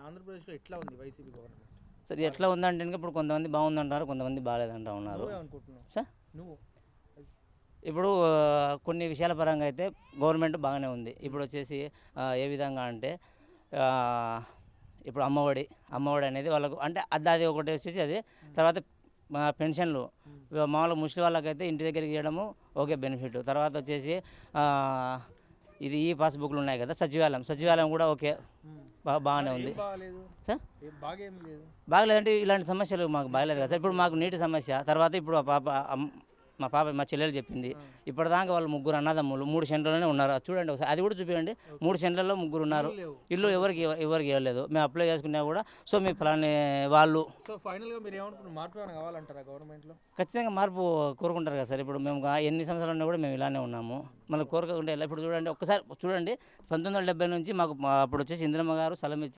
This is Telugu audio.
ఆంధ్రప్రదేశ్లో ఎట్లా ఉంది వైసీపీ గవర్నమెంట్? సార్ ఎట్లా ఉందంటే కనుక ఇప్పుడు కొంతమంది బాగుందంటారు, కొంతమంది బాగాలేదంటా ఉన్నారు నువ్వేమనుకుంటున్నావు? సార్. నువ్వు ఇప్పుడు కొన్ని విషయాల పరంగా అయితే గవర్నమెంట్ బాగానే ఉంది. ఇప్పుడు వచ్చేసి ఏ విధంగా అంటే ఆ, ఇప్పుడు అమ్మఒడి అనేది వాళ్ళకు అంటే అది ఒకటి వచ్చేసి అది. తర్వాత పెన్షన్లు మామూలుగా ముసలి వాళ్ళకైతే ఇంటి దగ్గరికి ఇవ్వడము ఓకే బెనిఫిట్. తర్వాత వచ్చేసి ఆ, ఇది ఈ పాస్బుక్లు ఉన్నాయి కదా, సచివాలయం కూడా ఓకే బాగానే ఉంది బాగాలేదు సార్. బాగేం లేదు. బాగలేదంటే ఇలాంటి సమస్యలు మాకు బాగలేదు కదా సార్. ఇప్పుడు మాకు నీటి సమస్య, తర్వాత ఇప్పుడు మా చెల్లెలు చెప్పింది ఇప్పటిదాకా వాళ్ళు 3 అన్నదమ్ములు 3 సెంట్లలోనే ఉన్నారు. అది చూడండి ఒకసారి, అది కూడా చూపించండి. 3 సెంట్లలో 3 ఉన్నారు. ఇల్లు ఎవరికి ఇవ్వలేదు. మేము అప్లై చేసుకున్నా కూడా సో మీ ఫలాని వాళ్ళు సో ఫైనల్గా మీరు ఏమనుకుంటున్నారు? మార్పు ఏమైనా కావాలంటారా గవర్నమెంట్లో? ఖచ్చితంగా మార్పు కోరుకుంటారు కదా సార్. ఇప్పుడు మేము ఎన్ని సంవత్సరాలు ఉన్నా కూడా మేము ఇలానే ఉన్నాము. మళ్ళీ కోరుకుంటే ఇప్పుడు చూడండి, ఒక్కసారి చూడండి 1970 నుంచి మాకు అప్పుడు వచ్చేసి ఇందిరమ్మ గారు స్థలం ఇచ్చి